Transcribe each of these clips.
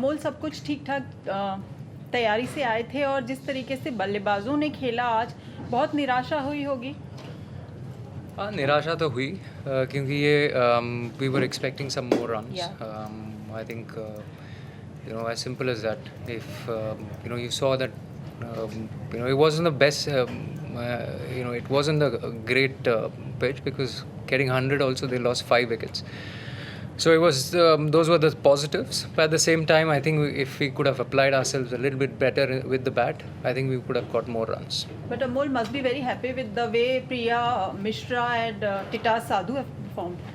अमोल सब कुछ ठीक ठाक तैयारी से आए थे और जिस तरीके से बल्लेबाजों ने खेला आज, बहुत निराशा हुई होगी। हाँ, निराशा तो हुई क्योंकि ये we were expecting some more runs. I think as simple as that. If you saw that it wasn't the best, it wasn't a great pitch, because getting 100 also they lost 5 wickets. So it was those were the positives. But at the same time, I think if we could have applied ourselves a little bit better with the bat, I think we could have got more runs. But Amol must be very happy with the way Priya Mishra and Tita Sadhu have performed.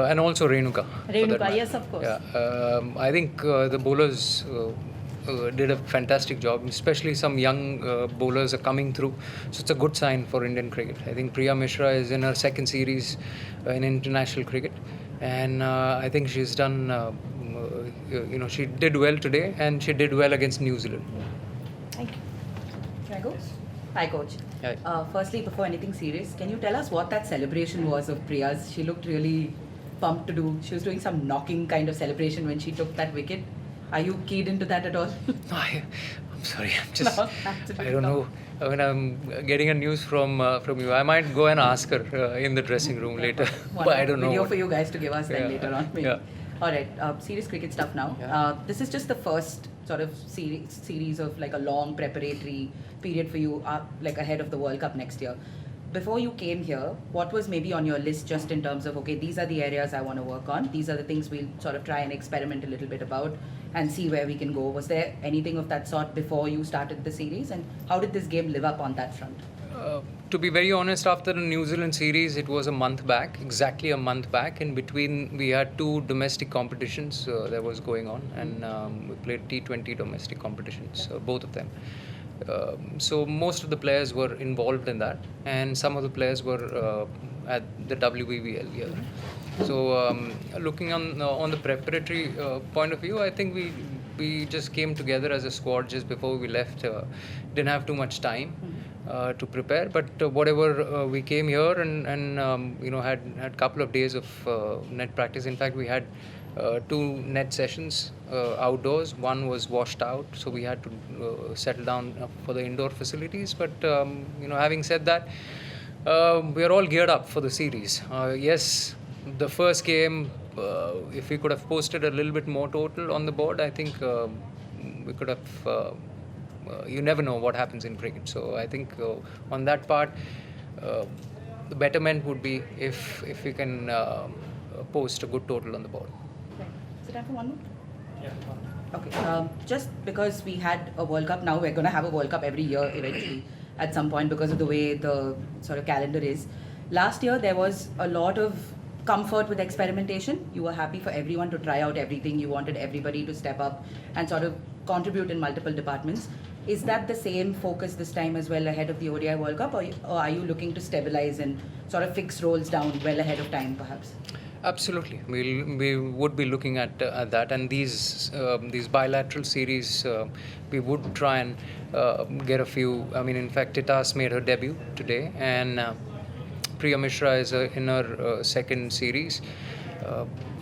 And also Renuka. Yes, of course. Yeah, I think the bowlers did a fantastic job, especially some young bowlers are coming through. So it's a good sign for Indian cricket. I think Priya Mishra is in her second series in international cricket. And I think she's done, she did well today, and she did well against New Zealand. Thank you. Can I go? Hi, Coach. Hi. Firstly, before anything serious, can you tell us what that celebration was of Priya's? She looked really pumped to do. She was doing some knocking kind of celebration when she took that wicket. Are you keyed into that at all? No, I'm sorry. I don't know. When I'm getting a news from you, I might go and ask her in the dressing room later. But I don't know. Video for you guys to give us then later on. Maybe. Yeah. All right. Serious cricket stuff now. Yeah. This is just the first sort of series of like a long preparatory period for you, like ahead of the World Cup next year. Before you came here, what was maybe on your list, just in terms of, okay, these are the areas I want to work on, these are the things we'll sort of try and experiment a little bit about and see where we can go? Was there anything of that sort before you started the series, and how did this game live up on that front? To be very honest, after the New Zealand series, it was a month back, exactly a month back. In between, we had 2 domestic competitions that was going on, and we played T20 domestic competitions, both of them. So most of the players were involved in that, and some of the players were at the WBBL here. So looking on the preparatory point of view, I think we just came together as a squad just before we left. Didn't have too much time to prepare, but whatever we came here and had a couple of days of net practice. In fact, we had 2 net sessions outdoors. One was washed out, so we had to settle down for the indoor facilities. But having said that, we are all geared up for the series. Yes, the first game, if we could have posted a little bit more total on the board, I think we could have. You never know what happens in cricket. So I think on that part, the betterment would be if we can post a good total on the board. Is it time for one more? Yeah. Okay. Just because we had a World Cup, now we're going to have a World Cup every year eventually at some point because of the way the sort of calendar is. Last year there was a lot of comfort with experimentation. You were happy for everyone to try out everything. You wanted everybody to step up and sort of contribute in multiple departments. Is that the same focus this time as well ahead of the ODI World Cup, or are you looking to stabilize and sort of fix roles down well ahead of time perhaps? Absolutely, we would be looking at that, and these bilateral series, we would try and get a few. I mean, in fact, Tita's made her debut today, and Priya Mishra is in her second series.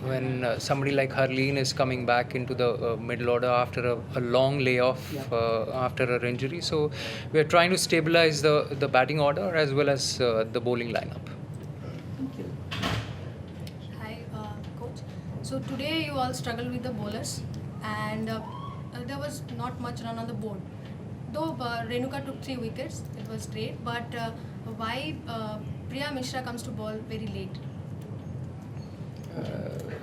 When somebody like Harleen is coming back into the middle order after a long layoff after her injury, so we are trying to stabilize the batting order as well as the bowling lineup. So today you all struggled with the bowlers, and there was not much run on the board. Though Renuka took 3 wickets, it was great. But why Priya Mishra comes to bowl very late?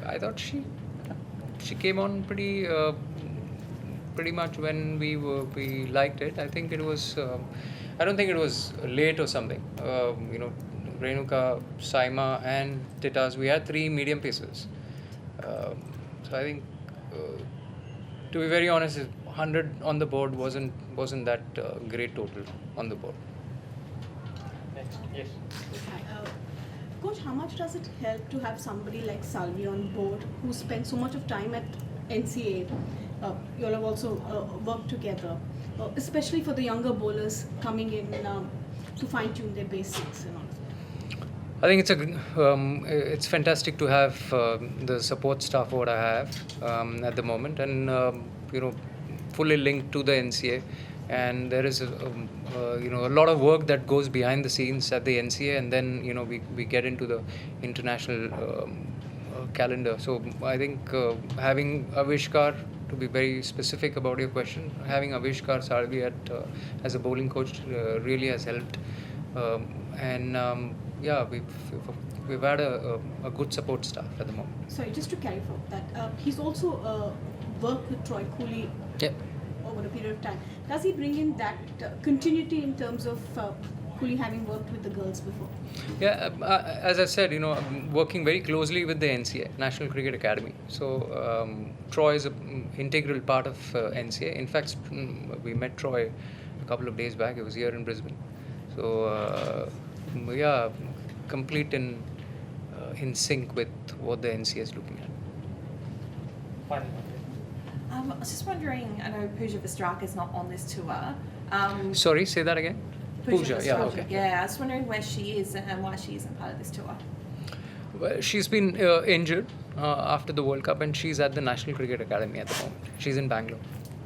I thought she came on pretty much when we liked it. I think it was. I don't think it was late or something. Renuka, Saima, and Titas. We had 3 medium pacers. So I think, to be very honest, 100 on the board wasn't that great total on the board. Yes. Coach, how much does it help to have somebody like Salvi on board who spent so much of time at NCA? You all have also worked together, especially for the younger bowlers coming in to fine-tune their basics and all. I think it's fantastic to have the support staff what I have at the moment, and fully linked to the NCA. And there is a lot of work that goes behind the scenes at the NCA, and then we get into the international calendar. So I think having Avishkar, to be very specific about your question, having Avishkar Salvi as a bowling coach really has helped. We've had a good support staff at the moment. Sorry, just to clarify that, he's also worked with Troy Cooley over a period of time. Does he bring in that continuity in terms of Cooley having worked with the girls before? Yeah, as I said, I'm working very closely with the NCA, National Cricket Academy. So Troy is an integral part of NCA. In fact, we met Troy a couple of days back. He was here in Brisbane. So complete in sync with what the NCA is looking at. I was just wondering, I know Pooja Vastraka is not on this tour. Sorry, say that again? Pooja, yeah, okay. Yeah, I was wondering where she is and why she isn't part of this tour. Well, she's been injured after the World Cup, and she's at the National Cricket Academy at the moment. She's in Bangalore.